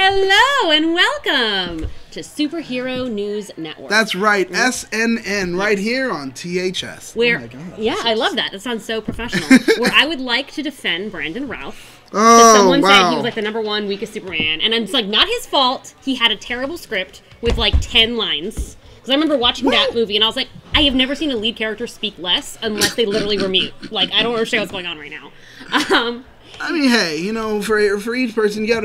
Hello and welcome to Superhero News Network. That's right, SNN, right here on THS. Where, oh my God, yeah, I love that. That sounds so professional. Where I would like to defend Brandon Routh. Oh, someone wow. said he was like the #1 weakest Superman, and it's like not his fault. He had a terrible script with like 10 lines. Because I remember watching that movie, and I was like, I have never seen a lead character speak less unless they literally were mute. Like, I don't understand what's going on right now. I mean, hey, you know, for each person, you have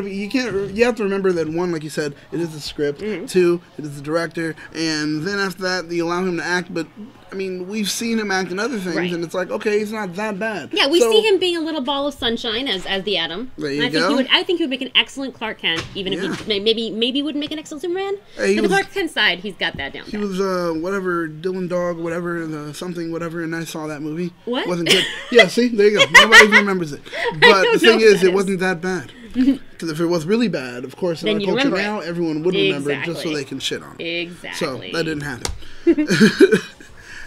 to remember that one, like you said, it is the script. Mm-hmm. 2, it is the director, and then after that, you allow him to act. But I mean, we've seen him act in other things, Right. and it's like, okay, he's not that bad. Yeah, we see him being a little ball of sunshine as the Atom. There you and go. I think he would make an excellent Clark Kent, even if he maybe wouldn't make an excellent Superman. Hey, But the Clark Kent side, he's got that down. He was whatever Dylan Dog, whatever something, whatever, and I saw that movie. What? Wasn't good. Yeah, see, there you go. Nobody even remembers it. But the thing is, it wasn't that bad. Because if it was really bad, of course, in our culture now, everyone would remember it just so they can shit on it. Exactly. So that didn't happen.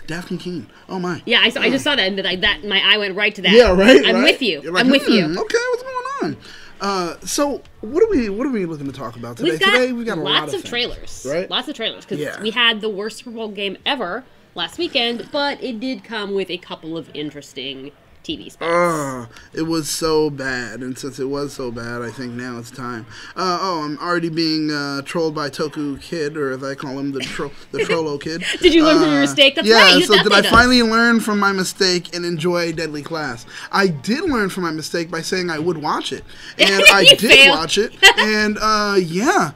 Daphne Keane. Oh my. Yeah, I just saw that, and that my eye went right to that. Yeah, right. I'm with you. Like, I'm with you. Okay, what's going on? So what are we looking to talk about today? We've got lots of trailers, right? Lots of trailers because we had the worst Super Bowl game ever last weekend, but it did come with a couple of interesting TV spots. It was so bad, and since it was so bad, I think now it's time. I'm already being trolled by Toku Kid, or as I call him, the Trollo Kid. Did you learn from your mistake? That's right. Yeah, so did I finally learn from my mistake and enjoy Deadly Class? I did learn from my mistake by saying I would watch it, and I did watch it, and yeah.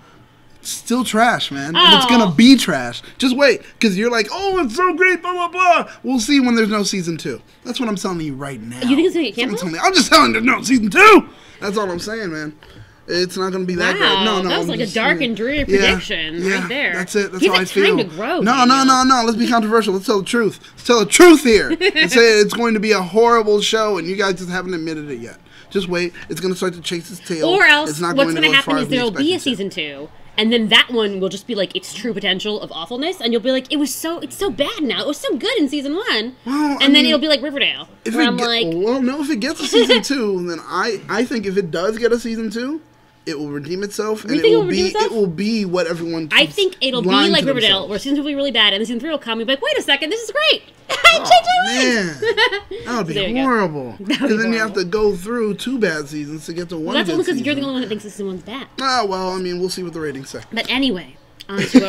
Still trash, man. And it's gonna be trash. Just wait, because you're like, oh, it's so great, blah, blah, blah. We'll see when there's no season 2. That's what I'm telling you right now. You think it's gonna get canceled? I'm just telling you there's no season 2. That's all I'm saying, man. It's not gonna be that great. No, that was like a dark and dreary prediction right there. That's it. That's Give how I feel. Time to grow, no. Let's be controversial. Let's tell the truth. Let's tell the truth here. And say it's going to be a horrible show, and you guys just haven't admitted it yet. Just wait. It's gonna start to chase its tail. Or else, it's not what's going to happen is there will be a season 2. And then that one will just be like its true potential of awfulness, and you'll be like, it's so bad now. It was so good in season 1, well, and then it'll be like Riverdale. If it gets a season 2, then I think if it does get a season 2, it will redeem itself, and it will be what everyone. I think it'll be like Riverdale, where season 2 will be really bad, and then season 3 will come and be like, wait a second, this is great. Man, that would be horrible. Because then you have to go through 2 bad seasons to get to one. Well, that's only because you're the only one that thinks season 1's bad. Oh well, I mean, we'll see what the ratings say. But anyway, onto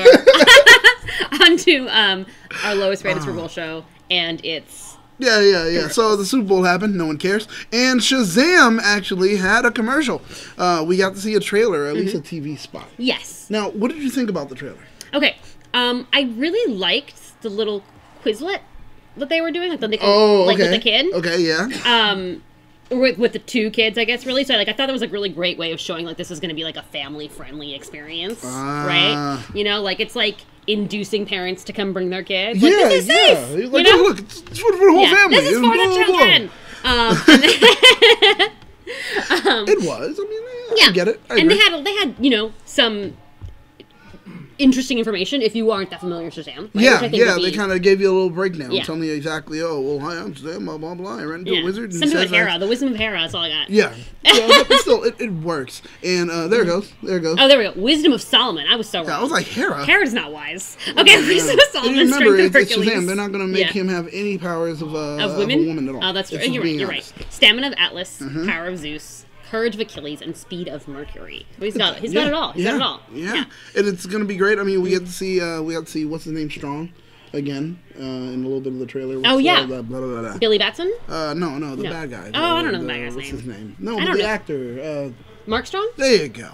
our lowest rated Super Bowl show, and it's. Yeah. So the Super Bowl happened. No one cares. And Shazam actually had a commercial. We got to see a trailer, at least a TV spot. Yes. Now, what did you think about the trailer? Okay. I really liked the little Quizlet that they were doing, like with the kid. Okay, yeah. With the 2 kids, I guess, really. So I thought that was a really great way of showing like this is going to be like a family-friendly experience, right? You know, like it's like inducing parents to come bring their kids. Like, this is safe. Like, look, it's for the whole family. This is for the children. It was. I mean, I get it. And they had some interesting information if you aren't that familiar with Shazam. Right? They kind of gave you a little breakdown, telling you exactly, hi, I'm Shazam, blah, blah, blah. I ran into a wizard. And something like Hera, the wisdom of Hera, that's all I got. Yeah, but still, it works. And there it goes. Oh, there we go. Wisdom of Solomon. I was so wrong. Yeah, I was like, Hera? Hera's not wise. Okay, Wisdom of Solomon, remember, strength of Hercules. Shazam. They're not going to make him have any powers of a woman at all. Oh, that's true. You're right. Stamina of Atlas, power of Zeus, courage of Achilles, and speed of Mercury. He's got it all. He's got it all. Yeah. And it's going to be great. I mean, we get to see what's his name, Strong, again, in a little bit of the trailer. Billy Batson? No, the bad guy. I don't know the bad guy's name. What's his name? No, but the actor. Mark Strong? There you go.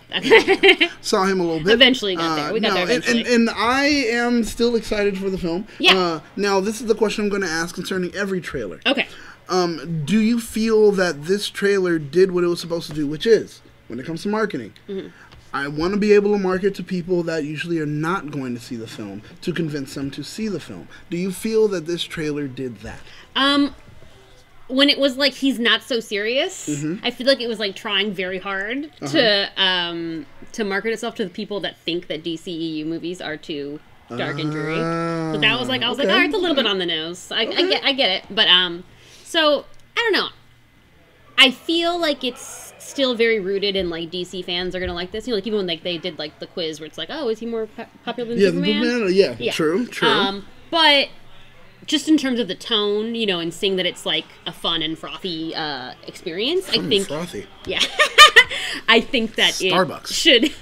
Saw him a little bit. Eventually got there. We got there eventually. And I am still excited for the film. Yeah. Now, this is the question I'm going to ask concerning every trailer. Okay. Do you feel that this trailer did what it was supposed to do, which is, when it comes to marketing, I want to be able to market to people that usually are not going to see the film to convince them to see the film. Do you feel that this trailer did that? When it was like he's not so serious, I feel like it was like trying very hard to market itself to the people that think that DCEU movies are too dark and dreary. So that was like, I was like, all right, it's a little bit on the nose. I get it, but so I don't know. I feel like it's still very rooted in, like, DC fans are gonna like this. You know, like, even when, like, they did, like, the quiz where it's like, oh, is he more popular than Superman? Yeah, true. But just in terms of the tone, you know, and seeing that it's, like, a fun and frothy experience, I think... frothy. Yeah. I think that Starbucks.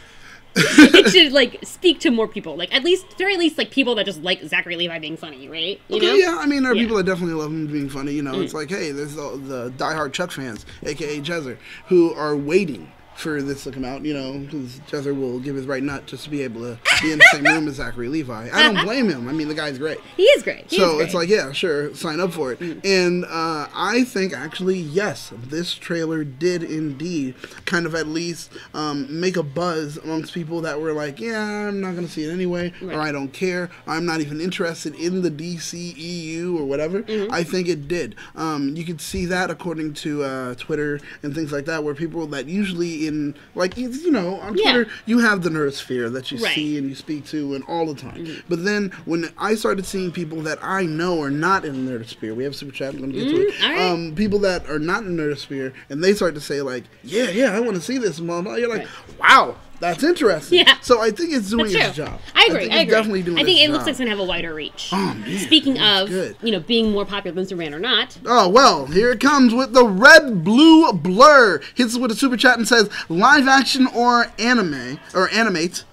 it should, like, speak to more people. Like, very least, like, people that just like Zachary Levi being funny, right? You know? Yeah, I mean, there are people that definitely love him being funny, you know. It's like, hey, there's the diehard Chuck fans, a.k.a. Jezzer, who are waiting for this to come out, you know, because Jezzer will give his right nut just to be able to be in the same room as Zachary Levi. I don't blame him. I mean, the guy's great. He is great. It's like, yeah, sure, sign up for it. And I think, actually, yes, this trailer did indeed kind of at least make a buzz amongst people that were like, yeah, I'm not going to see it anyway, or I don't care, I'm not even interested in the DCEU or whatever. I think it did. You could see that according to Twitter and things like that, where people that usually like, you know, on Twitter, you have the nerdosphere that you see and you speak to and all the time. But then when I started seeing people that I know are not in the nerdosphere, we have Super Chat, I'm going to get to it. Right. People that are not in the nerdosphere, and they start to say, like, yeah, I want to see this, mom. You're like, wow. That's interesting. Yeah. So I think it's doing its job. I agree. I think it's definitely doing its job. I think it looks like it's going to have a wider reach. Oh, man. Speaking of, you know, being more popular than Superman or not. Oh, well, here it comes with the red blue blur. Hits us with a super chat and says, live action or anime, or animated.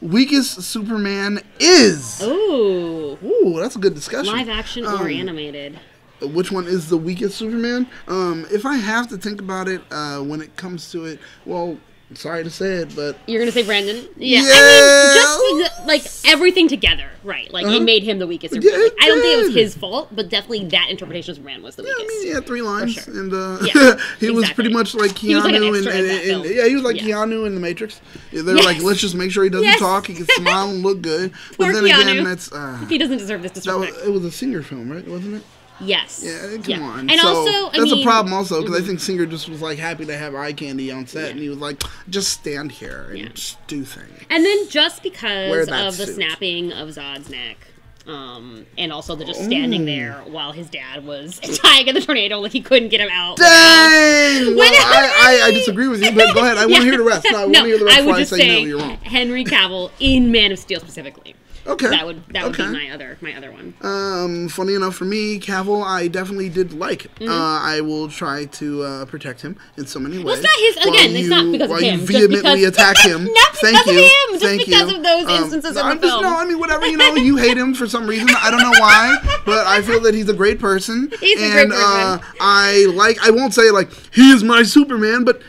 Weakest Superman is. Ooh, that's a good discussion. Live action or animated. Which one is the weakest Superman? If I have to think about it, when it comes to it, well, sorry to say it, but... You're going to say Brandon? Yeah. I mean, just, like, everything together, right? Like, it made him the weakest Superman. Like, I don't think it was his fault, but definitely that interpretation of Superman was the weakest. I mean, he had 3 lines, sure. and he was pretty much like Keanu. He was like an extra in that film. Yeah, he was like Keanu in The Matrix. They were like, let's just make sure he doesn't talk, he can smile and look good. But then Keanu. again, that's... he doesn't deserve this disrespect. It was a Singer film, right? Wasn't it? Yes. Yeah, come on. And so also, that's a problem also, because I think Singer just was like happy to have eye candy on set, and he was like, just stand here and just do things. And then just because of the snapping of Zod's neck, and also the just standing there while his dad was dying in the tornado, like he couldn't get him out. Dang! Well, I disagree with you, but go ahead. I want to hear the rest. No, I want to hear the rest before I say no, you're wrong. Henry Cavill in Man of Steel specifically. Okay. That would be my other one. Funny enough for me, Cavill, I definitely did like. I will try to protect him in so many ways. Well, it's not his. Again, it's not because of him. You vehemently attack him. Not because of him. Just because of those instances in the film. No, I mean whatever. You know, you hate him for some reason. I don't know why, but I feel that he's a great person. He's a great person. I won't say like he is my Superman, but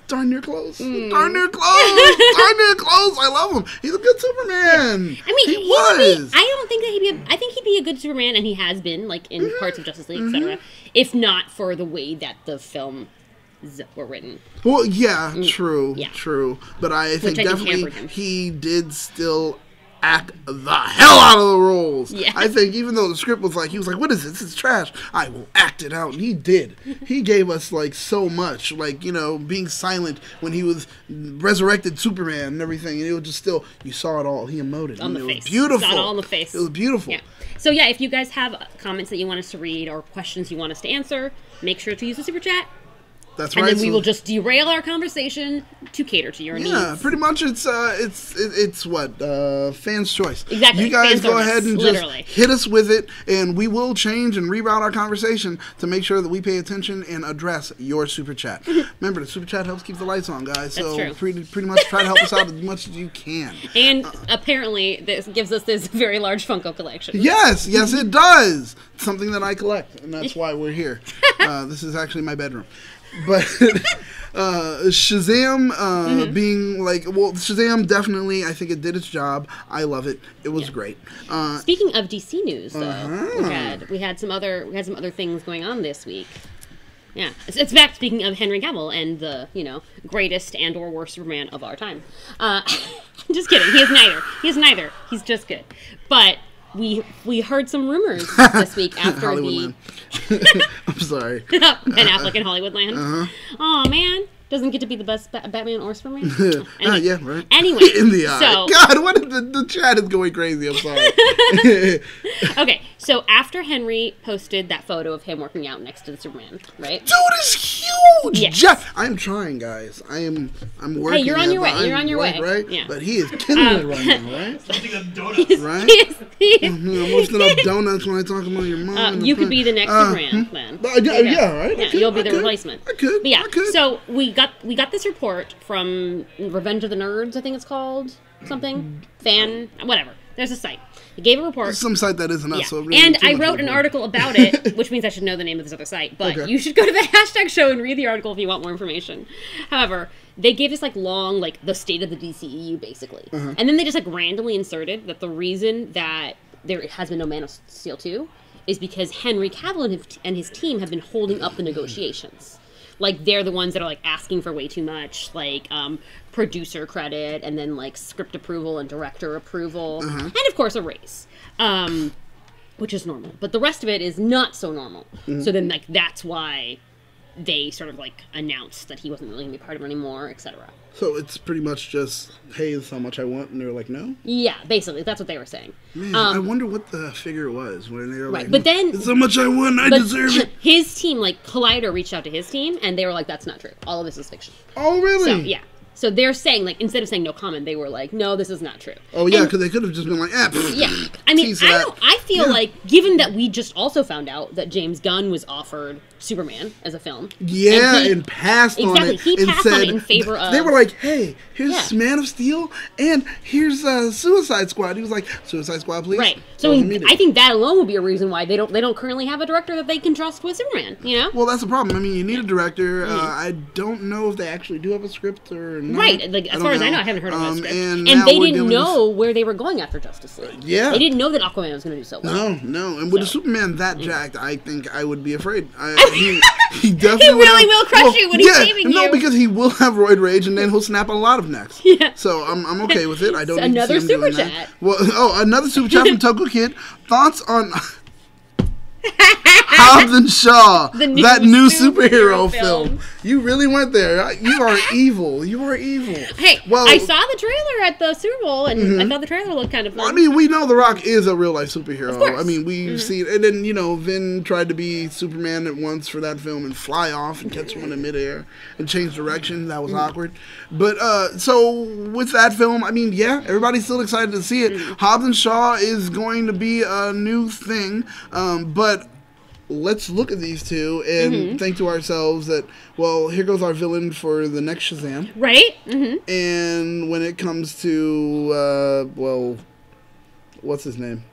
darn near close. Darn near close. I love him. He's a good Superman. Yeah. I mean, he was. I don't think that he'd be. I think he'd be a good Superman, and he has been, like in parts of Justice League, etc. If not for the way that the films were written. Well, yeah, true. But I think definitely he did still act the hell out of the roles. Yeah. I think even though the script was like, he was like, what is this? It's trash. I will act it out. And he did. He gave us like so much, like, you know, being silent when he was resurrected Superman and everything. And it was just still, you saw it all. He emoted. On the face. It was beautiful. Saw it all on the face. It was beautiful. Yeah. So yeah, if you guys have comments that you want us to read or questions you want us to answer, make sure to use the super chat. That's right. And then we will just derail our conversation to cater to your needs. Yeah, pretty much it's what fans' choice. Exactly. You guys go ahead and just hit us with it, and we will change and reroute our conversation to make sure that we pay attention and address your super chat. Remember, the super chat helps keep the lights on, guys. That's so true. pretty much try to help us out as much as you can. And apparently, this gives us this very large Funko collection. Yes, it does. Something that I collect, and that's why we're here. This is actually my bedroom. But Shazam being like, well, Shazam definitely, I think it did its job. I love it. It was great. Speaking of DC news, though, we had some other things going on this week. Yeah, it's back. Speaking of Henry Cavill and the greatest and or worst Superman of our time. Just kidding. He is neither. He's just good. But we heard some rumors this week after Hollywood I'm sorry. Ben Affleck in Hollywoodland. Oh man, doesn't get to be the best Batman or Superman. Anyway. Yeah, right. Anyway, in the eye. So, God, what the chat is going crazy. I'm sorry. Okay, so after Henry posted that photo of him working out next to the Superman, right? Dude is huge. Yes. I'm trying, guys. I'm working. Hey, you're on your way. You're on your way. Right? Yeah. But he is killing it right now, right? Something of donuts. Right? I'm lifting up donuts when I talk about your mom. You could be the next Superman, then. Yeah, right? Yeah, you'll be the replacement. I could. But yeah, I could. so we got this report from Revenge of the Nerds, I think it's called. Something. Fan, whatever. There's a site. They gave a report. Some site that isn't us. Yeah. So really And I wrote an article about it, which means I should know the name of this other site. But you should go to the hashtag show and read the article if you want more information. However, they gave this like long, like the state of the DCEU basically. And then they just like randomly inserted that the reason that there has been no Man of Steel 2 is because Henry Cavill and his team have been holding up the negotiations. Like, they're the ones that are, like, asking for way too much, like, producer credit, and then, like, script approval and director approval, and, of course, a raise, which is normal. But the rest of it is not so normal. So then, like, that's why they sort of, like, announced that he wasn't really going to be part of it anymore, etc. So it's pretty much just, hey, this is how much I want, and they're like, no? Yeah, basically, that's what they were saying. Man, I wonder what the figure was when they were like, but then, this is how much I want, I deserve it. His team, like, Collider reached out to his team, and they were like, that's not true. All of this is fiction. Oh, really? So, yeah. So they're saying, like, instead of saying no comment, they were like, no, this is not true. Oh, yeah, because they could have just been like, yeah. I mean, I feel like, given that we just also found out that James Gunn was offered Superman as a film. Yeah, and passed on it. He passed on it in favor of... They were like, hey, here's Man of Steel, and here's Suicide Squad. He was like, Suicide Squad, please. Right. So I think that alone would be a reason why they don't currently have a director that they can trust with Superman, you know? Well, that's the problem. I mean, you need a director. I don't know if they actually do have a script or not. Right. Like, as far as I know, I haven't heard of a script. And they didn't know where they were going after Justice League. Yeah. They didn't know that Aquaman was going to do so well. No. And with a Superman that jacked, I think I would be afraid. He definitely he really will crush you when he's saving you. No, because he will have roid rage, and then he'll snap on a lot of necks. Yeah. So I'm okay with it. I don't need another to see him super doing chat. That. Well, another super chat from Toku Kid. Thoughts on Hobbs and Shaw, that new superhero film. You really went there. You are evil. You are evil. Hey, well, I saw the trailer at the Super Bowl, and I thought the trailer looked kind of fun. I mean, we know The Rock is a real life superhero. Of course. I mean, we've seen, and then Vin tried to be Superman at once for that film and fly off and catch someone in midair and change direction. That was awkward. But so with that film, I mean, yeah, everybody's still excited to see it. Hobbs and Shaw is going to be a new thing, but let's look at these two and think to ourselves that, well, here goes our villain for the next Shazam. Right? And when it comes to, well, what's his name?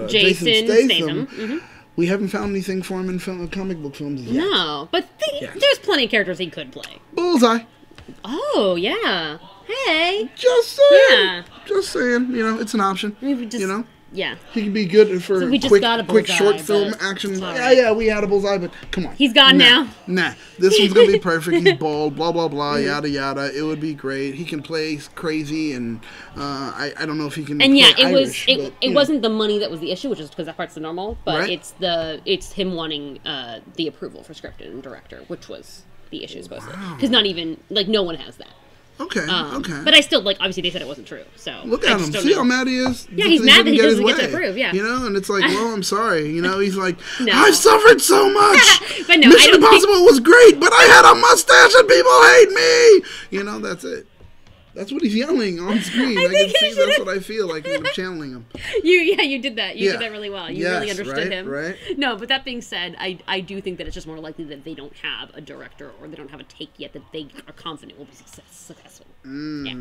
Jason Statham. We haven't found anything for him in comic book films yet. No, but there's plenty of characters he could play. Bullseye. Oh, yeah. Hey. Just saying. Yeah. Just saying. It's an option. Yeah. He could be good for quick short film action. Yeah, we had a Bullseye, but come on. He's gone now. Nah, this one's going to be perfect. He's bald, blah, blah, blah, yada, yada. It would be great. He can play crazy, and I don't know if he can play Irish, it wasn't the money that was the issue, which is because that part's the normal, but right? it's him wanting the approval for script and director, which was the issue, supposedly. Because not even, no one has that. Okay, okay. But I still, obviously they said it wasn't true, so... Look at him. See how mad he is? Yeah, he's mad that he doesn't get to approve, yeah. And it's like, well, I'm sorry. He's like, I've suffered so much. But no, Mission Impossible was great, but I had a mustache and people hate me. That's it. That's what he's yelling on screen. I can see that's what I feel like I'm channeling him. You did that. You did that really well. You really understood him. Right. No, but that being said, I do think that it's just more likely that they don't have a director or they don't have a take yet that they are confident will be successful. Yeah.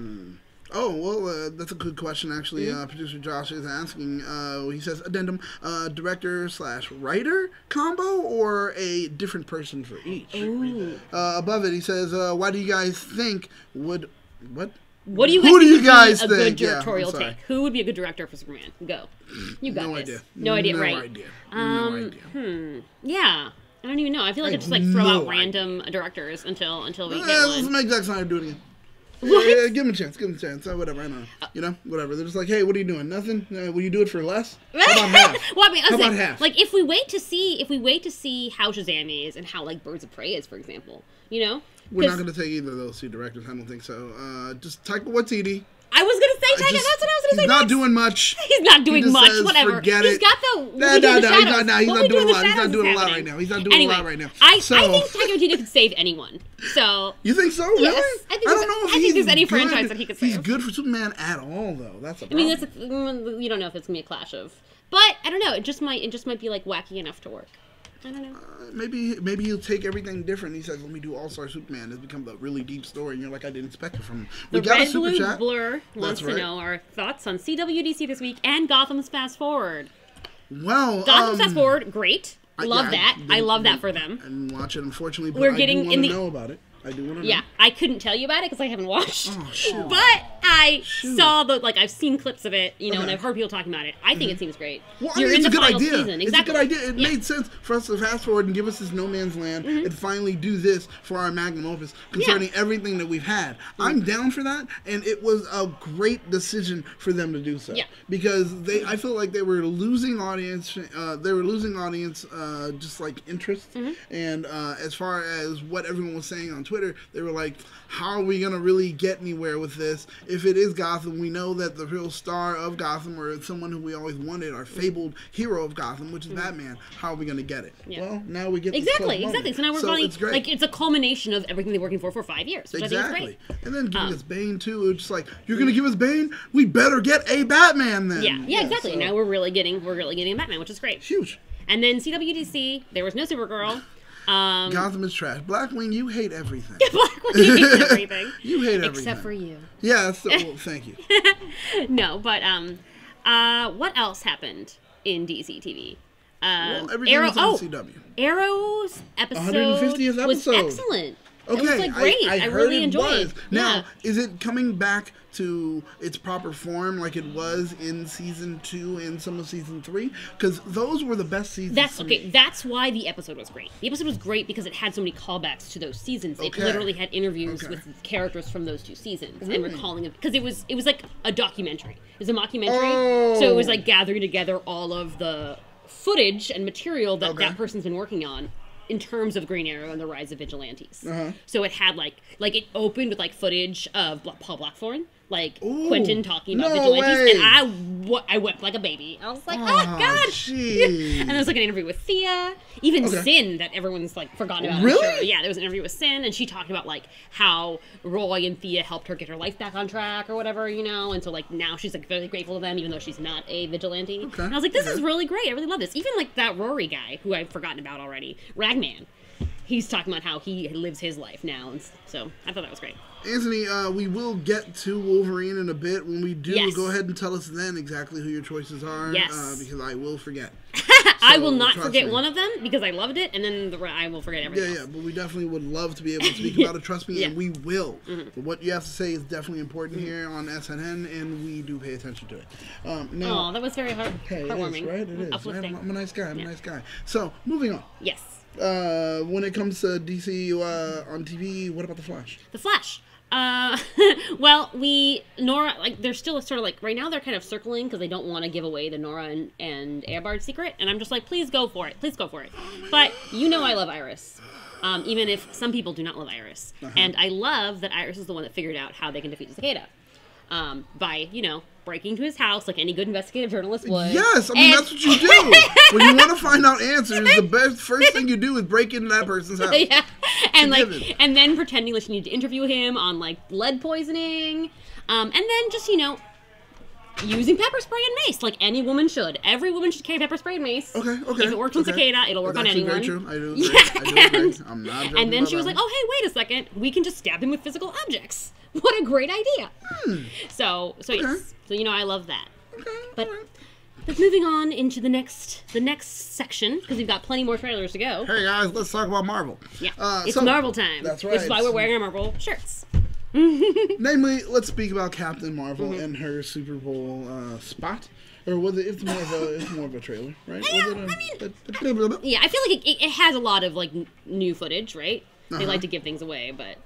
Oh, well, that's a good question, actually. Producer Josh is asking, he says, addendum, director/writer combo or a different person for each? Above it, he says, why do you guys think would... What? What do you guys think would be a good directorial take? Who would be a good director for Superman? Go. You got this. No idea, right? No idea. Yeah. I don't even know. I feel like I just throw out random directors until we get one. Let's make Zack Snyder do it again. Yeah, give him a chance. Whatever, I know. Whatever. They're just like, hey, what are you doing? Nothing? Will you do it for less? How about half? Well, I mean, how about half? If we wait to see how Shazam is and how Birds of Prey is, for example, We're not going to take either of those two directors. I don't think so. Just Taika Waititi. I was going to say Taika. That's what I was going to say. He's not doing much. He's not doing much. Says, whatever. Forget He's it. got the. No. He's not doing a lot. He's not doing a lot right now. He's not doing a lot right now. I think Taika Waititi could save anyone. So. You think so? Really? Yes. I think there's any franchise that he could save. He's good for Superman at all, though. That's a problem. I mean, you don't know if it's going to be a clash of. But I don't know. It just might be like wacky enough to work. I don't know. Maybe he'll take everything different. He says, "Let me do All-Star Superman." It's become a really deep story, and you're like, "I didn't expect it from him." We got a super chat. Blur wants to know our thoughts on CWDC this week and Gotham's Fast Forward. Well, Gotham's Fast Forward, great. Love that. I love that for them. I didn't watch it, unfortunately, but We're getting I do want to know about it. I do want to know. Yeah, I couldn't tell you about it because I haven't watched. Oh, shoot. But I saw I've seen clips of it, and I've heard people talking about it. I think it seems great. Well, You're in it's the a good final idea. season. Exactly. It's a good idea. It made sense for us to fast forward and give us this no man's land and finally do this for our magnum opus concerning everything that we've had. I'm down for that, and it was a great decision for them to do so. Yeah. Because I feel like they were losing audience. Just like interest. And as far as what everyone was saying on Twitter, they were like, how are we going to really get anywhere with this? If it is Gotham, we know that the real star of Gotham, or someone who we always wanted, our fabled hero of Gotham, which is Batman, how are we going to get it? Yeah. Well, now we get exactly. So now we're finally, it's great. It's a culmination of everything they're working for 5 years, which I think is great. And then giving us Bane, too. It's just like, you're going to give us Bane? We better get a Batman then. Yeah, exactly. So. Now we're really getting a Batman, which is great. Huge. And then CWDC, there was no Supergirl. Gotham is trash. Blackwing, you hate everything. Blackwing hates everything. You hate everything. Except for you. Yeah, well, thank you. No, but what else happened in DC TV? Well, everything was on CW. Arrow's episode 150th episode was excellent. Okay, it was great. I really enjoyed it. Now, is it coming back to its proper form like it was in season 2 and some of season 3? Because those were the best seasons. That's why the episode was great. The episode was great because it had so many callbacks to those seasons. It literally had interviews with characters from those 2 seasons and recalling them, because it was like a documentary. It was a mockumentary, so it was like gathering together all of the footage and material that that person's been working on in terms of Green Arrow and the rise of vigilantes. So it had like it opened with like footage of Paul Blackthorne, like Quentin talking about vigilantes, and I wept like a baby. I was like, oh God! And there was like an interview with Thea, even Sin, that everyone's like forgotten about. Really? Yeah, there was an interview with Sin, and she talked about like how Roy and Thea helped her get her life back on track or whatever, and so like now she's like very grateful to them, even though she's not a vigilante. And I was like, this is really great. I really love this. Even like that Rory guy who I've forgotten about already, Ragman. He's talking about how he lives his life now, and so I thought that was great. Anthony, we will get to Wolverine in a bit. When we do, go ahead and tell us then exactly who your choices are. Yes. Because I will forget. I will not forget one of them because I loved it, and then I will forget everything else. Yeah, but we definitely would love to be able to speak about it. Trust me, and we will. But what you have to say is definitely important here on SNN, and we do pay attention to it. Now, that was very heartwarming. It is. Uplifting. I'm a nice guy. I'm a nice guy. So, moving on. Yes. When it comes to DC on TV, what about The Flash? The Flash. Well, Nora, like, they're still sort of like, right now they're kind of circling because they don't want to give away the Nora and Eobard secret, and I'm just like, please go for it. But I love Iris. Even if some people do not love Iris. And I love that Iris is the one that figured out how they can defeat the Cicada. By, breaking to his house like any good investigative journalist would. Yes, that's what you do. When you want to find out answers, the first thing you do is break into that person's house. Yeah. And then pretending like you need to interview him on like lead poisoning. And then just, using pepper spray and mace like any woman should. Every woman should carry pepper spray and mace. Okay. If it works on Cicada, it'll work on anyone. Very true. I do agree. I'm not joking. And then she was like, oh, hey, wait a second. We can just stab him with physical objects. What a great idea. So yes. So, I love that. But moving on into the next section, because we've got plenty more trailers to go. Hey, guys, let's talk about Marvel. Yeah. It's Marvel time. That's right. Which is why we're wearing our Marvel shirts. Namely, let's speak about Captain Marvel and her Super Bowl spot. Or was it? It's more of a trailer, right? Yeah, I feel like it has a lot of like new footage, right? They like to give things away, but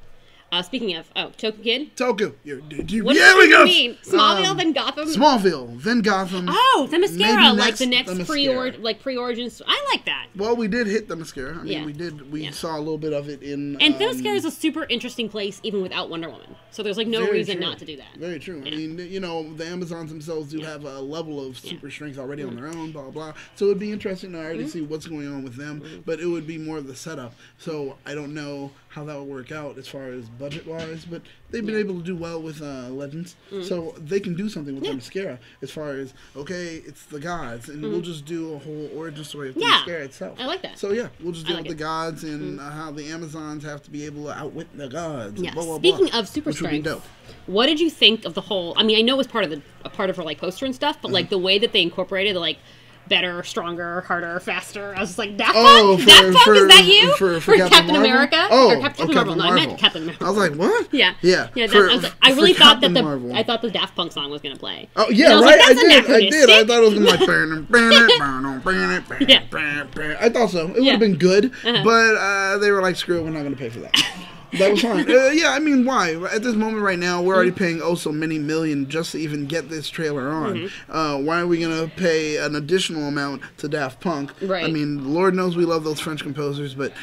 Speaking of, Toku Kid. Toku. What does it mean? Smallville, then Gotham? Smallville, then Gotham. Oh, the mascara, like the next the pre-origins. I like that. Well, we did hit the mascara. I mean, we saw a little bit of it in... And the mascara is a super interesting place, even without Wonder Woman. So there's, like, no reason not to do that. Very true. Yeah. I mean, you know, the Amazons themselves do have a level of super strength already on their own, blah, blah. So it would be interesting to already see what's going on with them, but it would be more of the setup. So I don't know how that would work out as far as budget-wise, but they've been able to do well with Legends, so they can do something with the mascara as far as, okay, it's the gods, and we'll just do a whole origin story of the mascara itself. I like that. So yeah, we'll just deal with the gods and how the Amazons have to be able to outwit the gods. Yeah. Blah, blah, Speaking blah, of super strength, what did you think of the whole? I mean, I know it was part of her like poster and stuff, but like the way that they incorporated like better, stronger, harder, faster. I was just like, Daft Punk? Daft Punk, is that you? For Captain America? Oh, or Captain Marvel. No, I meant Captain America. I was like, what? Yeah. Yeah. I really thought that I thought the Daft Punk song was going to play. Oh, yeah, right? Like, I did. I thought it was going to be like, I thought so. It would have been good, but they were like, screw it, we're not going to pay for that. That was fine. Yeah, I mean, why? At this moment right now, we're already paying so many million just to even get this trailer on. Why are we going to pay an additional amount to Daft Punk? Right. I mean, Lord knows we love those French composers, but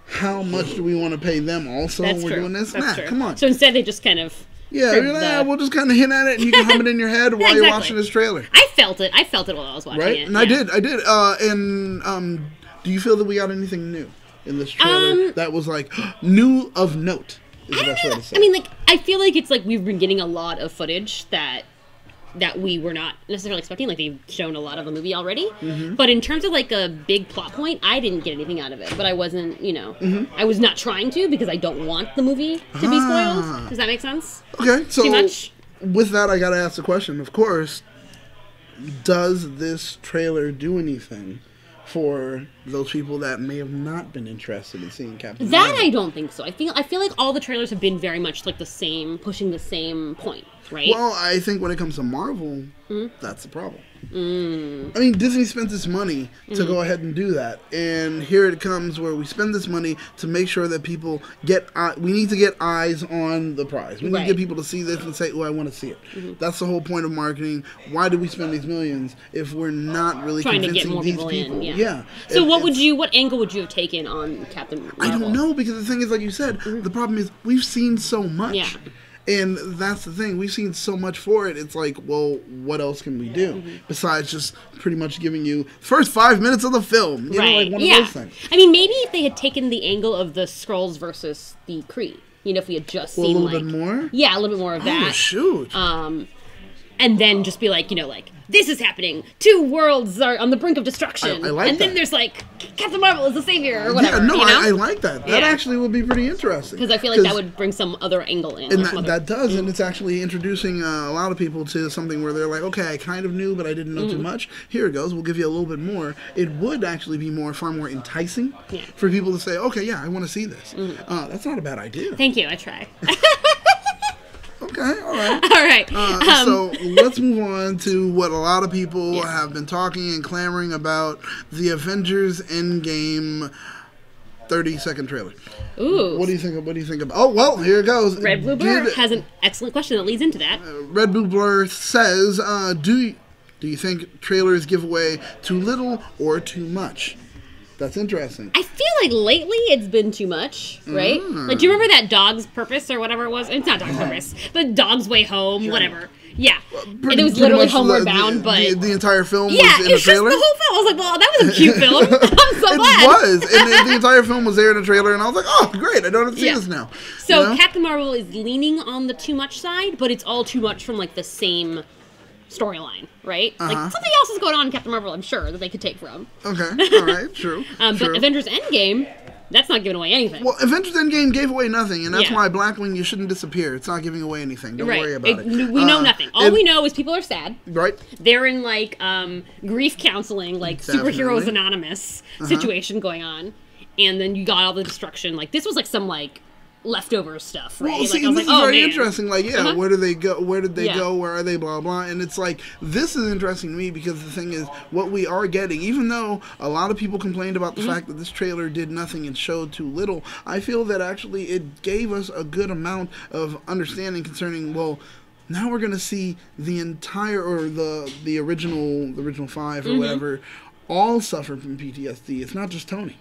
how much do we want to pay them also when we're doing this? That's true. Come on. So instead, they just kind of... Yeah, we'll just kind of hint at it, and you can hum it in your head while you're watching this trailer. I felt it while I was watching it. And I did. And do you feel that we got anything new in this trailer that was like new of note? Is the best way to say. I mean, like, I feel like it's like we've been getting a lot of footage that we were not necessarily expecting. Like, they've shown a lot of the movie already. But in terms of like a big plot point, I didn't get anything out of it. But I wasn't, I was not trying to because I don't want the movie to be spoiled. Does that make sense? Okay, so too much? With that, I gotta ask the question. Of course, does this trailer do anything for those people that may have not been interested in seeing Captain Marvel? I don't think so. I feel like all the trailers have been very much like the same, pushing the same point, right? Well, I think when it comes to Marvel, that's the problem. I mean, Disney spent this money to go ahead and do that, and here it comes where we spend this money to make sure that people get. We need to get eyes on the prize. We need to get people to see this and say, "Oh, I want to see it." That's the whole point of marketing. Why do we spend these millions if we're not really trying convincing to get more these people in? Yeah. So what angle would you have taken on Captain Marvel? I don't know, because the thing is, like you said, the problem is we've seen so much. Yeah. And that's the thing. We've seen so much for it. It's like, well, what else can we do besides just pretty much giving you first 5 minutes of the film? You know, like one of those things. I mean, maybe if they had taken the angle of the Skrulls versus the Kree, if we had just seen a little bit more. Yeah, a little bit more of that. Oh shoot. And then just be like, this is happening. 2 worlds are on the brink of destruction. I like and then there's like Captain Marvel is the savior or whatever. Yeah, no, I like that. That actually would be pretty interesting. Because I feel like that would bring some other angle in. And that does, and it's actually introducing a lot of people to something where they're like, okay, I kind of knew, but I didn't know too much. Here it goes. We'll give you a little bit more. It would actually be far more enticing for people to say, okay, yeah, I want to see this. That's not a bad idea. Thank you. I try. Okay, all right. All right. So let's move on to what a lot of people have been talking and clamoring about, the Avengers Endgame 30-second trailer. Ooh. What do you think about? Oh, well, here it goes. Red Blue Blur has an excellent question that leads into that. Red Blue Blur says, do you think trailers give away too little or too much? That's interesting. I feel like lately it's been too much, right? Like, do you remember that Dog's Purpose or whatever it was? It's not Dog's Purpose, but Dog's Way Home, whatever. Yeah. And it was literally Homeward Bound, but... The entire film was in the trailer? Yeah, it's just the whole film. I was like, well, that was a cute film. I'm so glad. It was. And the entire film was there in the trailer, and I was like, oh, great, I don't have to see this now. So Captain Marvel is leaning on the too much side, but it's all too much from, like, the same storyline, right? Like, something else is going on in Captain Marvel, I'm sure, that they could take from. Okay, all right, true. But Avengers Endgame, that's not giving away anything. Well, Avengers Endgame gave away nothing, and that's why Blackwing, you shouldn't disappear. It's not giving away anything. Don't worry about it. We know nothing. All we know is people are sad. Right. They're in, like, grief counseling, like, Superheroes Anonymous situation going on. And then you got all the destruction. Like, this was, like, some, like leftover stuff, right? Well, Like, see, I was this like, is oh, very man. interesting. Like, yeah, where do they go? Where did they Yeah. go? Where are they? Blah, blah. And it's like, this is interesting to me because the thing is, what we are getting, even though a lot of people complained about the fact that this trailer did nothing and showed too little, I feel that actually it gave us a good amount of understanding concerning, well, now we're going to see the entire, or the original five or whatever, all suffer from PTSD. It's not just Tony.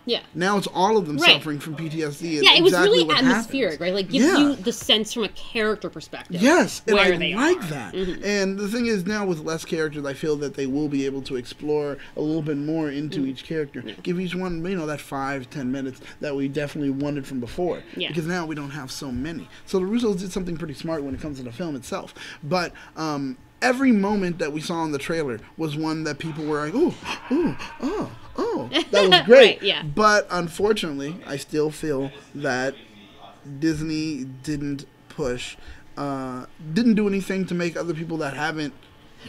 Yeah. Now it's all of them suffering from PTSD. And Yeah, it was exactly really atmospheric, right? Like, gives you the sense from a character perspective. Yes, and where I they like are. that. And the thing is, now with less characters, I feel that they will be able to explore a little bit more into each character. Give each one, that 5-10 minutes that we definitely wanted from before. Yeah. Because now we don't have so many. So the Russos did something pretty smart when it comes to the film itself. But every moment that we saw in the trailer was one that people were like, oh, that was great. Right, yeah. But unfortunately, I still feel that Disney didn't do anything to make other people that haven't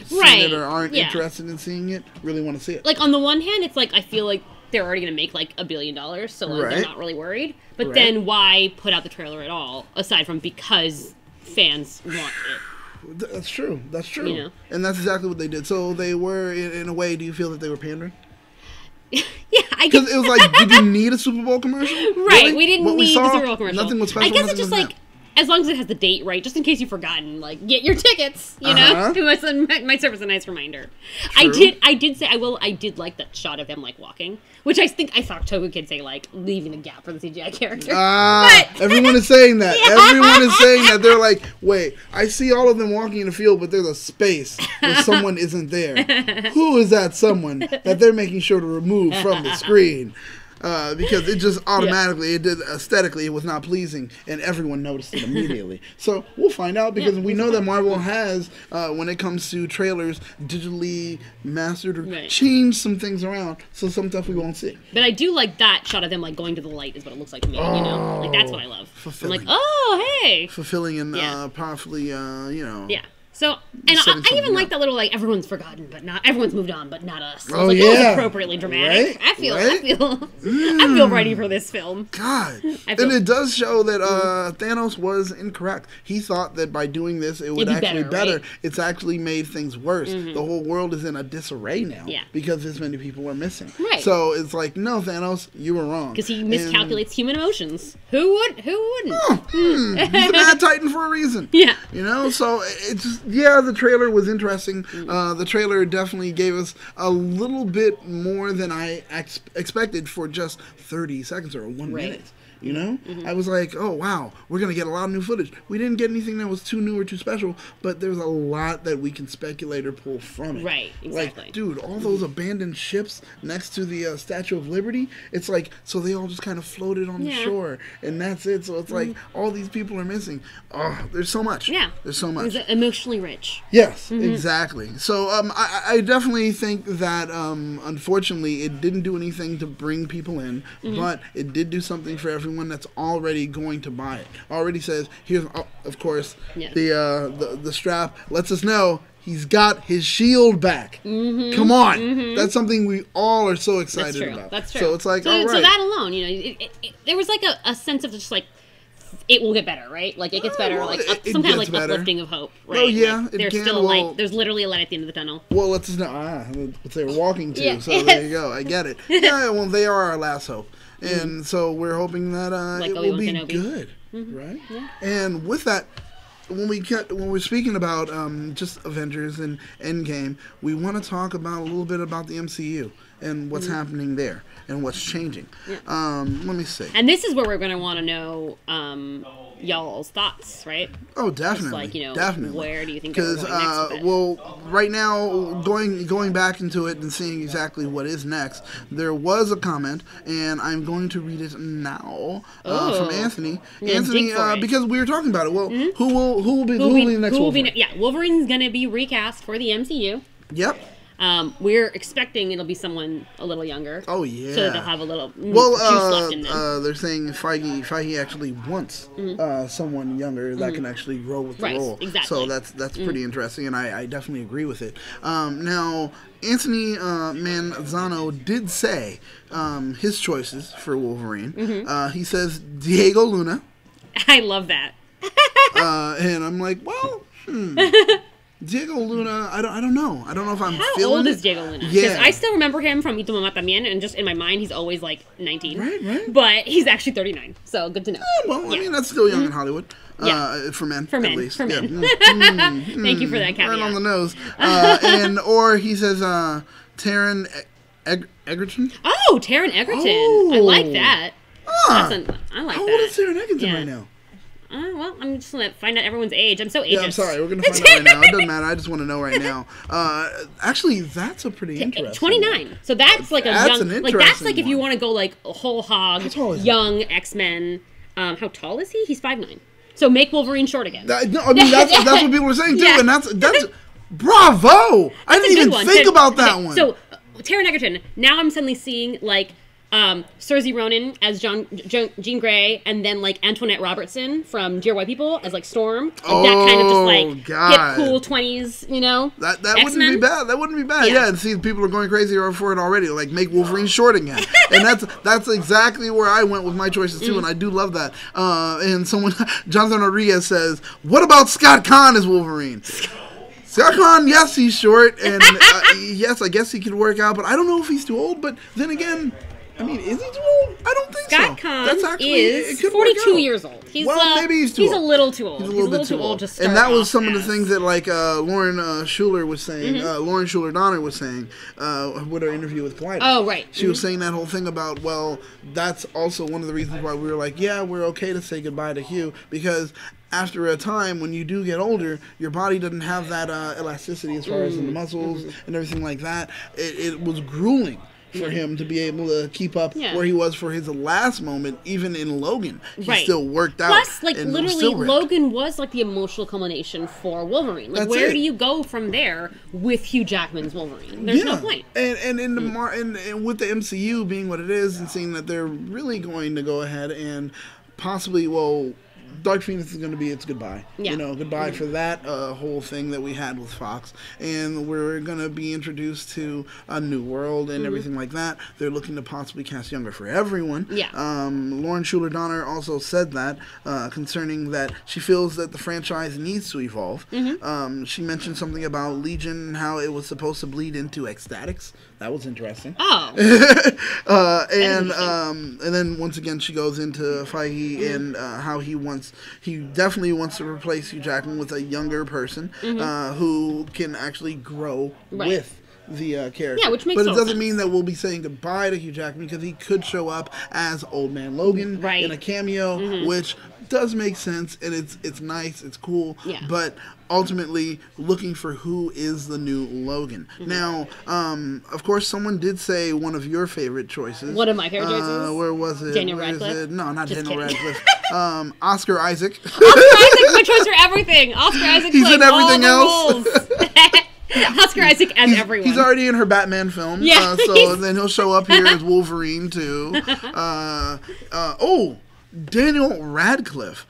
seen it or aren't interested in seeing it really want to see it. Like, on the one hand, it's like, I feel like they're already going to make like $1 billion, so like, they're not really worried. But then why put out the trailer at all, aside from because fans want it? That's true. That's true. You know? And that's exactly what they did. So they were, in a way, do you feel that they were pandering? Yeah, I guess. Because it was like, did you need a Super Bowl commercial? Right, Really? we didn't What need saw, the Super Bowl commercial. Nothing was special. I guess nothing it's just was like, as long as it has the date right, just in case you've forgotten, like, get your tickets, you know? It might serve as a nice reminder. True. I did like that shot of them, like, walking, which I saw Toku Kid say, like, leaving a gap for the CGI character. Everyone is saying that. Everyone is saying that. They're like, wait, I see all of them walking in the field, but there's a space where someone isn't there. Who is that someone that they're making sure to remove from the screen? Because it just automatically, aesthetically, it was not pleasing, and everyone noticed it immediately. So we'll find out, because we know that Marvel has, when it comes to trailers, digitally mastered or changed some things around, so some stuff we won't see. But I do like that shot of them, like, going to the light is what it looks like to me, you know? Like, that's what I love. Fulfilling. I'm like, oh, hey! Fulfilling and powerfully, Yeah. So, and I even like that little, like, everyone's forgotten, but not, everyone's moved on, but not us. Oh, like, yeah. That was appropriately dramatic. Right? I feel ready for this film. God. And it does show that Thanos was incorrect. He thought that by doing this, it would actually be better. Right? It's actually made things worse. The whole world is in a disarray now because this many people are missing. Right. So it's like, no, Thanos, you were wrong. Because he miscalculates human emotions. Who wouldn't? He's a mad titan for a reason. Yeah. You know, so it's just, the trailer was interesting. The trailer definitely gave us a little bit more than I expected for just 30 seconds or 1 minute. You know? I was like, oh, wow, we're going to get a lot of new footage. We didn't get anything that was too new or too special, but there's a lot that we can speculate or pull from it. Right, exactly. Like, dude, all those abandoned ships next to the Statue of Liberty, it's like, so they all just kind of floated on the shore, and that's it. So it's like, all these people are missing. Oh, there's so much. Yeah. There's so much. It's emotionally rich. Yes, exactly. So I definitely think that, unfortunately, it didn't do anything to bring people in, but it did do something for everyone that's already going to buy it. Already says, here's, of course, the strap lets us know he's got his shield back. Come on. That's something we all are so excited about. That's true. So it's like, all right. So that alone, you know, there was like a sense of just like, it will get better, right? Like, it gets better, like some kind of like uplifting of hope, right? Oh yeah, like, there's still a light. There's literally a light at the end of the tunnel. Well, let's just know what they were walking to. So there you go. I get it. Yeah, well, they are our last hope. And so we're hoping that like it will be good, right? Yeah. And with that, when we're speaking about just Avengers and Endgame, we want to talk about a little bit about the MCU and what's happening there and what's changing. Yeah. Let me see. And this is where we're going to want to know y'all's thoughts, right? Oh, definitely. Just like, you know, definitely. Where do you think they're going next? Well, right now, going back into it and seeing exactly what is next, there was a comment, and I'm going to read it now from Anthony. Yeah, Anthony, because we were talking about it. Well, who will be the next Wolverine? Wolverine's going to be recast for the MCU. Yep. We're expecting it'll be someone a little younger. Oh yeah. So they'll have a little juice left in them. They're saying Feige actually wants someone younger that can actually grow with the role. Exactly. So that's pretty interesting, and I definitely agree with it. Now, Anthony Manzano did say his choices for Wolverine. He says Diego Luna. I love that. And I'm like, well, Diego Luna, I don't know. I don't know if I'm How feeling old it. is Diego Luna? Yeah. Because I still remember him from Y Tu Mamá También, and just in my mind, he's always like 19. Right. But he's actually 39, so good to know. Well, I mean, that's still young in Hollywood. For men, For men, at least. for men. Yeah. Thank you for that caveat. Right on the nose. Or he says, Taron Egerton. Oh, Taron Egerton. I like that. I like How that. old is Taron Egerton right now? Well, I'm just going to find out everyone's age. I'm so ageist. Yeah, I'm sorry. We're going to find out right now. It doesn't matter. I just want to know right now. Actually, that's a pretty interesting 29. one. So that's like a That's young... an Like, that's like interesting if you one. want to go like a whole hog, How tall is he? young X-Men. How tall is he? He's 5'9". So make Wolverine short again. No, I mean, that's what people are saying, too. Yeah. And that's bravo! I didn't even think about that one. So, Taron Egerton, now I'm suddenly seeing, like, Saoirse Ronan as Jean Grey, and then, like, Antoinette Robertson from Dear White People as, like, Storm. Like, that kind of just, like, God. hip, cool 20s, you know? That wouldn't be bad. That wouldn't be bad. Yeah, and see, people are going crazy for it already. Like, make Wolverine short again. And that's exactly where I went with my choices, too, and I do love that. And Jonathan Rodriguez says, what about Scott Conn as Wolverine? Scott Conn, yes, he's short, and yes, I guess he could work out, but I don't know if he's too old, but then again... I mean, is he too old? I don't think Scott so. Conn is 42 years old. He's, maybe he's too old. He's a little too old. He's a little bit too old. To start and that was off some of the as. things that, like, Lauren Schuler was saying. Lauren Schuler Donner was saying with her interview with Collider. Oh, right. She was saying that whole thing about, well, that's also one of the reasons why we were like, yeah, we're okay to say goodbye to Hugh, because after a time, when you do get older, your body doesn't have that elasticity as far as in the muscles and everything like that. It was grueling for him to be able to keep up where he was for his last moment, even in Logan. He still worked out. Plus, like, and literally, Logan was, like, the emotional culmination for Wolverine. Like, where do you go from there with Hugh Jackman's Wolverine? There's no point. And in and with the MCU being what it is, and seeing that they're really going to go ahead and possibly, Dark Phoenix is going to be its goodbye. Yeah. You know, goodbye for that whole thing that we had with Fox. And we're going to be introduced to a new world and everything like that. They're looking to possibly cast younger for everyone. Yeah. Lauren Schuler Donner also said that concerning that she feels that the franchise needs to evolve. She mentioned something about Legion and how it was supposed to bleed into Ecstatics. That was interesting. Oh. And then once again she goes into Feige and how he definitely wants to replace Hugh Jackman with a younger person who can actually grow with the character. Yeah, which makes But it doesn't sense. mean that we'll be saying goodbye to Hugh Jackman, because he could show up as Old Man Logan in a cameo, which does make sense, and it's nice, it's cool. Yeah. But ultimately, looking for who is the new Logan. Now, of course, someone did say one of your favorite choices. One of my favorite choices? Where was it? Daniel Where is Radcliffe? it? No, not Just Daniel kidding. Radcliffe. Oscar Isaac. Oscar Isaac, my choice for everything. Oscar Isaac He's playing in everything all else. the roles. Oscar Isaac as everyone. He's already in her Batman film. Yeah. So then he'll show up here as Wolverine, too. Daniel Radcliffe.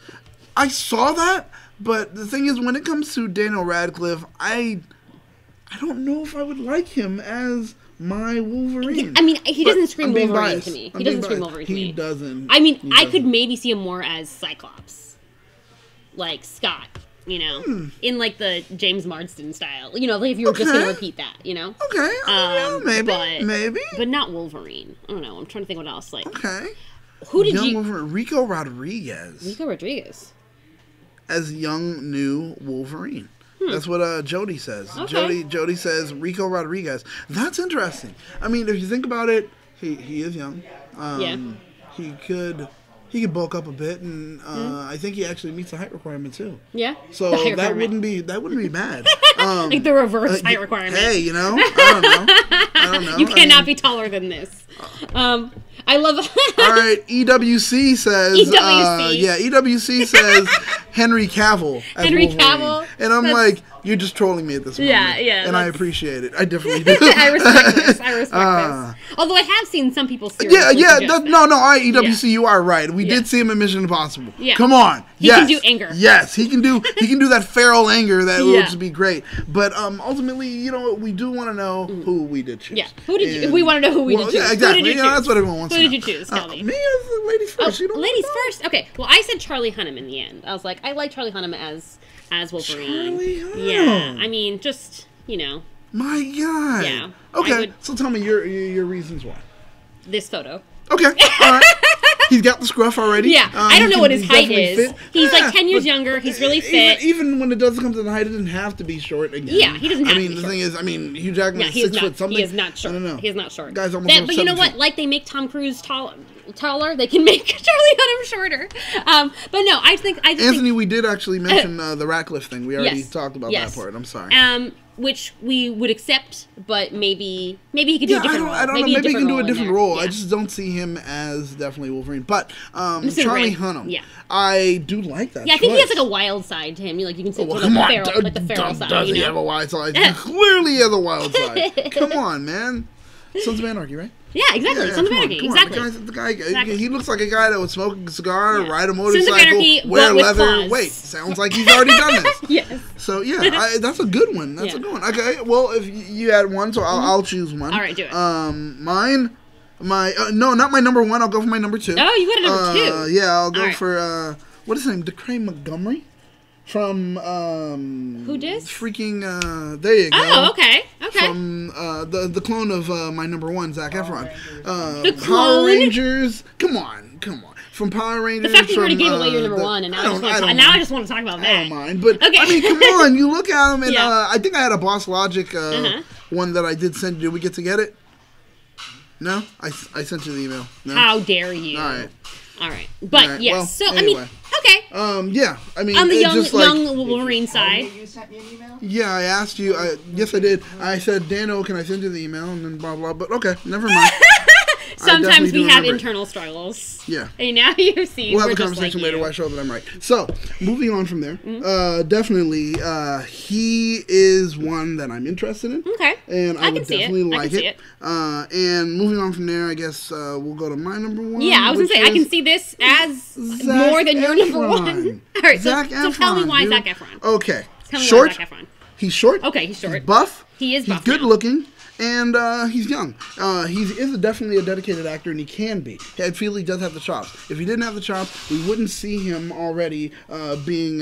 I saw that, but the thing is, when it comes to Daniel Radcliffe, I don't know if I would like him as my Wolverine. I mean, he doesn't scream I'm being Wolverine biased. to me. I'm He doesn't being scream biased. Wolverine to me. He doesn't. I mean, He I could doesn't. maybe see him more as Cyclops. Like Scott, you know? In, like, the James Marsden style. You know, like if you were just going to repeat that, you know? Okay. Maybe. But not Wolverine. I don't know. I'm trying to think what else. Like, Okay. who did Young you... Wolverine. Rico Rodriguez. Rico Rodriguez. As young new Wolverine. That's what Jody says. Okay. Jody says Rico Rodriguez. That's interesting. I mean, if you think about it, he is young. He could bulk up a bit, and I think he actually meets the height requirement too. Yeah. So The height that requirement. wouldn't be bad. Like the reverse height requirement. Hey, you know, I don't know. You cannot be taller than this. I love... All right, EWC says. EWC. EWC says Henry Cavill as Henry Wolverine. Cavill. And I'm like, you're just trolling me at this moment. Yeah. And I appreciate it. I definitely do. I respect this. This. Although I have seen some people seriously EWC, you are right. We did see him in Mission Impossible. Yeah. Come on. He can do anger. Yes, he can do that feral anger that would just be great. But ultimately, you know, we do want to know who we did choose. Yeah. Who did you? We want to know who we did choose. Yeah, exactly. Who did you choose? That's what everyone wants to know. Who did you choose? Tell me. Me as ladies first. Ladies first. Okay. Well, I said Charlie Hunnam in the end. I was like, I like Charlie Hunnam as Wolverine. Charlie Hunnam. Yeah. I mean, just, you know. My God. Yeah. Okay. So tell me your reasons why. This photo. Okay. All right. He's got the scruff already. Yeah. I don't know what his height is. Fit. He's like 10 years younger. He's really fit. Even when it does come to the height, it doesn't have to be short again. Yeah, he doesn't have to be short. short. Thing is, Hugh Jackman is 6 foot something. He is not short. I don't know. He is not short. Guy's almost but you know what? 7 feet. Like they make Tom Cruise taller, they can make Charlie Hunnam shorter. But no, I just Anthony, think, we did actually mention the Ratcliffe thing. We already talked about that part. I'm sorry. Which we would accept, but maybe he could do a different role. I don't know. Maybe he can do a different role. Yeah. I just don't see him as definitely Wolverine. But Charlie Hunnam, I do like that. Yeah, I think he has like a wild side to him. You can see the feral side. Does he have a wild side? He clearly has a wild side. Come on, man. Sons of Anarchy, right? Yeah, exactly. Sons of Anarchy, exactly. The guy, he looks like a guy that would smoke a cigar, ride a motorcycle, Sons of Anarchy, wear leather. Claws. Wait, sounds like he's already done this. Yes. So that's a good one. That's a good one. Okay, well, if you had one, so I'll choose one. All right, do it. Mine. No, not my number one. I'll go for my number two. Oh, you got a number two. Yeah, I'll go for what is his name? DeCray Montgomery. From who dis? Freaking there you go. Oh, okay. From the clone of my number one, Zac Efron. The clone? Power Rangers. Come on. From Power Rangers. The fact that you already gave away your number one, and now I just want to talk about that. I don't mind, but okay. I mean, come on, you look at them, and I think I had a Boss Logic one that I did send you. Did we get to get it? No, I sent you the email. No? How dare you? All right. But yes, well, so anyway. I mean, okay. Yeah, I mean, on the young Wolverine side. You sent me an email? Yeah, I asked you. Yes, I did. I said, Dano, can I send you the email? And then blah blah. But okay, never mind. Sometimes we have internal struggles. Yeah. And now you see. We'll have a conversation later where I show that I'm right. So, moving on from there, definitely, he is one that I'm interested in. Okay. And I would definitely like it. And moving on from there, I guess we'll go to my number one. Yeah, I was going to say, I can see this as more than your number one. All right, so tell me why Zac Efron. Okay. Tell me short. Why Zac Efron. He's short. Okay, he's short. He's buff. He is buff. He's good looking. And he's young. He is definitely a dedicated actor, and he can be. I feel he does have the chops. If he didn't have the chops, we wouldn't see him already being,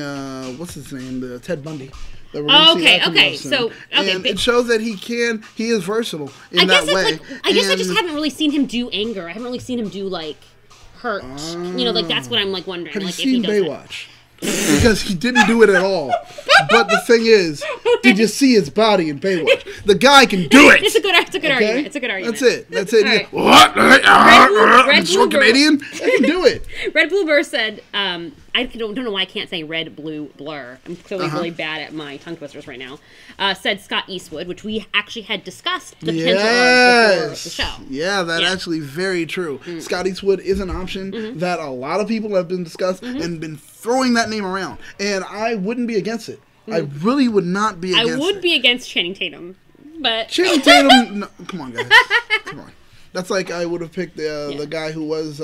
what's his name, the Ted Bundy. Okay. So, and it shows that he is versatile in that way. I guess I just haven't really seen him do anger. I haven't really seen him do, hurt. That's what I'm, wondering. Have you seen Baywatch? Because he didn't do it at all. But the thing is, did you see his body in Baywatch? The guy can do it. It's a good argument. It's a good argument. That's it. Right. What? Red Blue Canadian? I can do it. Red Blue Blur said, I don't know why I can't say Red Blue Blur. I'm clearly really bad at my tongue twisters right now. Said Scott Eastwood, which we actually had discussed the potential of before the show. Yeah, that's actually very true. Scott Eastwood is an option that a lot of people have been discussed and been throwing that name around. And I wouldn't be against it. I really would not be against it. I would be against Channing Tatum. But Channing Tatum, no, come on, guys. Come on. That's like I would have picked the guy who was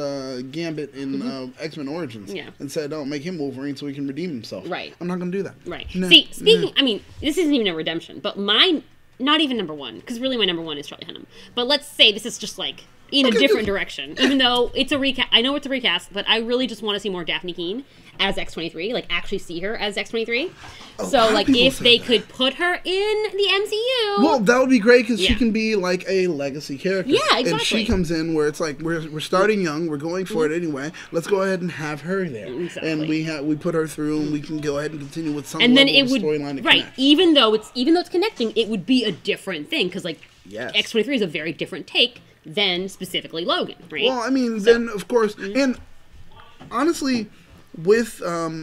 Gambit in X-Men Origins and said, "Oh, make him Wolverine so he can redeem himself." Right. I'm not going to do that. Right. No, see, speaking, I mean, this isn't even a redemption, but mine, not even number one, because really my number one is Charlie Hunnam. But let's say this is just in a different direction, even though it's a recast. I know it's a recast, but I really just want to see more Daphne Keane as X-23, actually see her as X-23. So, if they could put her in the MCU. Well, that would be great because she can be a legacy character. Yeah, exactly. And she comes in where it's we're starting young, we're going for it anyway. Let's go ahead and have her there. Exactly. And we put her through, and we can go ahead and continue with some and then level it of would storyline. Right. Even though it's connecting, it would be a different thing because yes. X-23 is a very different take than specifically Logan, right? Well, I mean, then of course, and honestly, with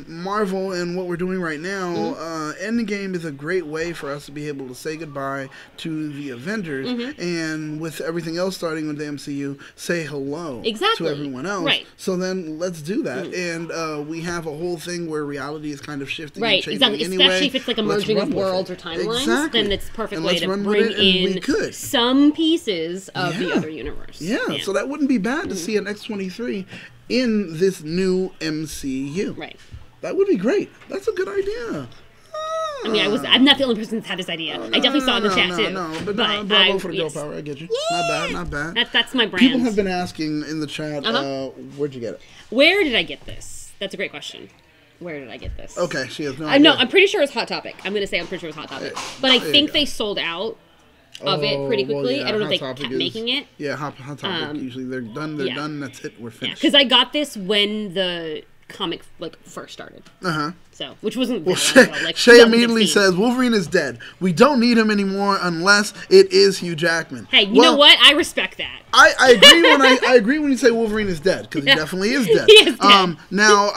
Marvel and what we're doing right now, Endgame is a great way for us to be able to say goodbye to the Avengers, and with everything else starting with the MCU, say hello to everyone else. Right. So then let's do that, and we have a whole thing where reality is kind of shifting and changing anyway. Especially if it's like a merging of worlds or timelines, then it's a perfect way to bring in some pieces of the other universe. Yeah, so that wouldn't be bad to see an X-23 in this new MCU. Right. That would be great. That's a good idea. I mean, I'm not the only person that's had this idea. I definitely saw it in the chat too. But bravo for the girl power. I get you. Yeah. Not bad. That's my brand. People have been asking in the chat, where'd you get it? Where did I get this? That's a great question. Where did I get this? Okay, she has no idea. No, I'm pretty sure it's Hot Topic. I'm pretty sure it's Hot Topic. But I think they sold out of it pretty quickly. I don't know if they kept making it. Yeah, Hot Topic. Usually they're done. They're done. That's it. We're finished. Because I got this when the comic first started. So, which wasn't Shay immediately says Wolverine is dead. We don't need him anymore unless it is Hugh Jackman. Hey, you know what? I respect that. I agree when I agree when you say Wolverine is dead, because he definitely is dead. He is dead. Now,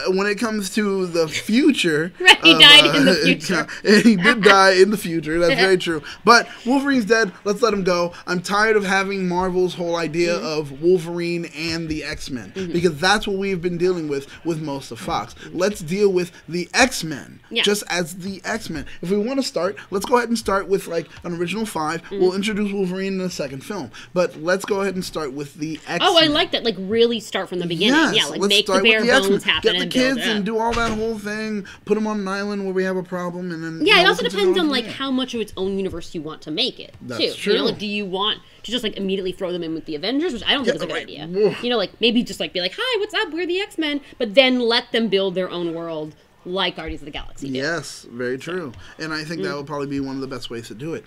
when it comes to the future, he died in the future. He did die in the future. That's very true. But Wolverine's dead. Let's let him go. I'm tired of having Marvel's whole idea of Wolverine and the X-Men, because that's what we've been dealing with most of Fox. Let's deal with the X-Men, just as the X-Men. If we want to start, let's go ahead and start with like an original 5. We'll introduce Wolverine in the second film, but let's go ahead and start with the X-Men. Oh, I like that. Like really start from the beginning. Yes, yeah, like make the bare bones happen. Get the kids and do all that whole thing. Put them on an island where we have a problem, and then it also depends on like how much of its own universe you want to make it. That's true. You know, like, do you want to just like immediately throw them in with the Avengers, which I don't think is a good idea. You know, like maybe just like be like, hi, what's up? We're the X-Men, but then let them build their own world. Like Guardians of the Galaxy did. Yes, very true. And I think that would probably be one of the best ways to do it.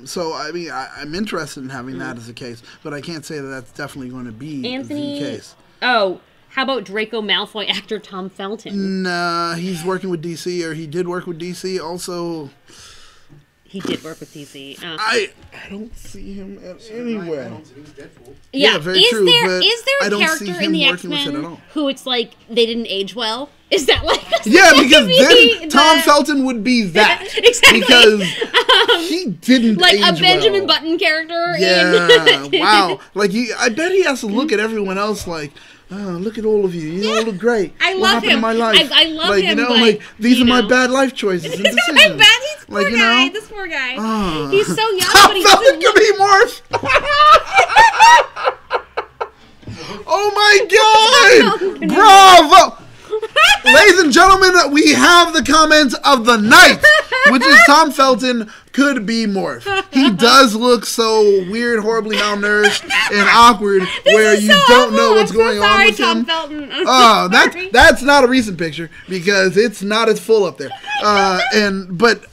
So, I mean, I'm interested in having that as a case, but I can't say that that's definitely going to be the case. Oh, how about Draco Malfoy actor Tom Felton? Nah, he's working with DC, or he did work with DC. Also, he did work with DC. I don't see him anywhere. Yeah, very true. Is there a character in the X-Men who it's like they didn't age well? Is that like because then Tom Felton would be that exactly because he didn't like age a Benjamin well. Button character. Yeah, wow. Like I bet he has to look at everyone else like. Oh, look at all of you. You all look great. I love what happened him. in my life? I love like, him. You know, like these are my bad life choices and decisions. My bad. He's poor guy. This poor guy. He's so young, Tom but he Felton could be Morph. Oh my God! Bravo! Ladies and gentlemen, we have the comment of the night, which is Tom Felton could be Morph. He does look so weird, horribly malnourished, and awkward, where you don't know what's going on with him. Oh, that's not a recent picture because it's not as full up there. But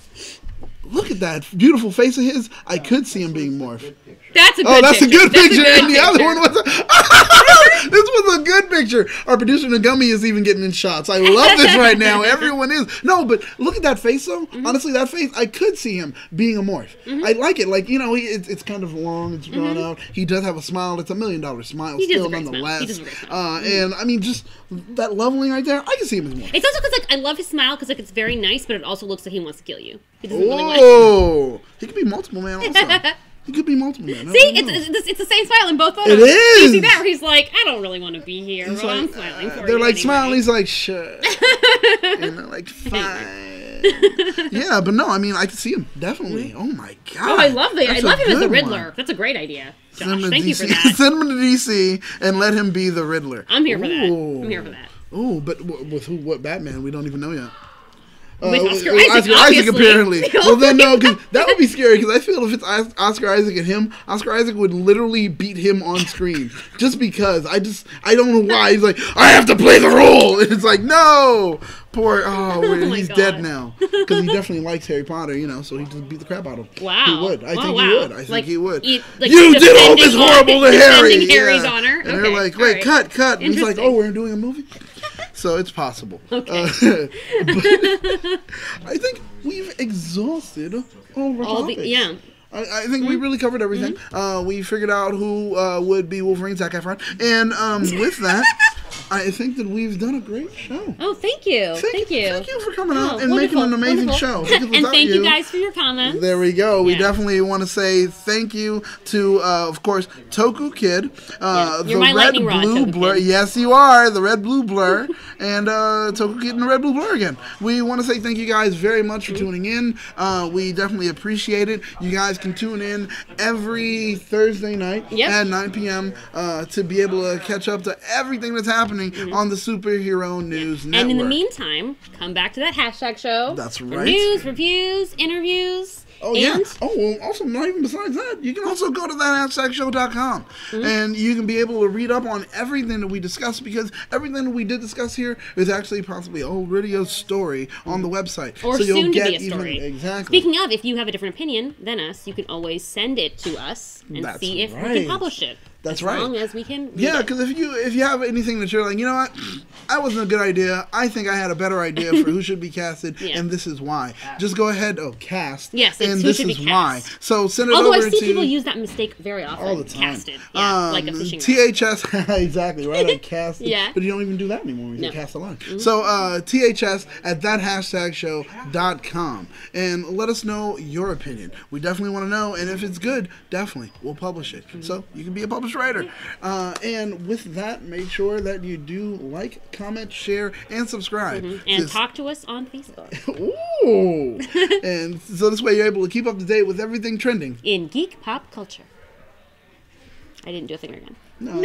look at that beautiful face of his. I could see him being Morph. That's a good that's picture. A good picture. And the other one was this was a good picture. Our producer Nagumi is even getting in shots. I love this right now. Everyone is. No, but look at that face though. Honestly, that face, I could see him being a Morph. I like it. Like, you know, it's kind of long, it's drawn out. He does have a smile. It's $1 million smile still nonetheless. And I mean, just that leveling right there, I can see him as Morph. It's also because like I love his smile because like it's very nice, but it also looks like he wants to kill you. He doesn't really want he could be multiple man also. He could be multiple man. See, it's the same smile in both photos. It is. You see that? Where he's like, I don't really want to be here. Well, I'm smiling for you. They're like anyway. smiling. He's like, sure. And they're like, fine. Yeah, but no, I mean, I can see him definitely. Oh my God. Oh, I love him as the Riddler. That's a great idea. Josh, thank you for that. Send him to DC and let him be the Riddler. I'm here for that. I'm here for that. Oh, but with who? What Batman? We don't even know yet. With Oscar Isaac, apparently. Well, then no, because that would be scary. Because I feel if it's Oscar Isaac and him, Oscar Isaac would literally beat him on screen. Just because I don't know why. He's like, I have to play the role, and it's like, no, poor. He's dead now because he definitely likes Harry Potter, you know. So he just beat the crap out of him. Wow, he would. I think he would. I think he would. You did all this horrible to Harry. Harry's honor. And they're like, wait, cut. And he's like, oh, we're doing a movie. So it's possible. Okay. But I think we've exhausted all of our topics. I think we really covered everything. We figured out who would be Wolverine, Zac Efron. And with that, I think that we've done a great show. Oh, thank you. Thank you. Thank you for coming out and making an amazing show. And thank you guys for your comments. There we go. We definitely want to say thank you to, of course, Toku Kid. You're my lightning rod, blue Toku blur. Kid. Yes, you are. The red blue blur. And Toku Kid and the red blue blur again. We want to say thank you guys very much for tuning in. We definitely appreciate it. You guys can tune in every Thursday night at 9 p.m. To be able to catch up to everything that's happening on the Superhero News Network. And in the meantime, come back to that hashtag show. That's right. For news, reviews, interviews. Oh, yeah. Oh, well, also, not even besides that, you can also go to thathashtagshow.com and you can be able to read up on everything that we discuss, because everything that we did discuss here is actually possibly already a story on the website. Or so soon to be a story. Exactly. Speaking of, if you have a different opinion than us, you can always send it to us and see if we can publish it. That's as right. As long as we can read Yeah, it. because if you have anything that you're like, you know what, that wasn't a good idea. I think I had a better idea for who should be casted, and this is why. Just go ahead. Cast. Yes, and who this should is be why. cast. So send it Although over I see to people use that mistake very often. all the time. Casted. Yeah, like a fishing rod. THS, exactly, right? I cast it. Yeah. But you don't even do that anymore. You cast a line. So THS at thathashtagshow.com. And let us know your opinion. We definitely want to know. And if it's good, definitely, we'll publish it. So you can be a published writer. And with that, make sure that you do like, comment, share, and subscribe. And talk to us on Facebook. Ooh! And so this way you're able to keep up to date with everything trending In geek pop culture. I didn't do a thing again. No,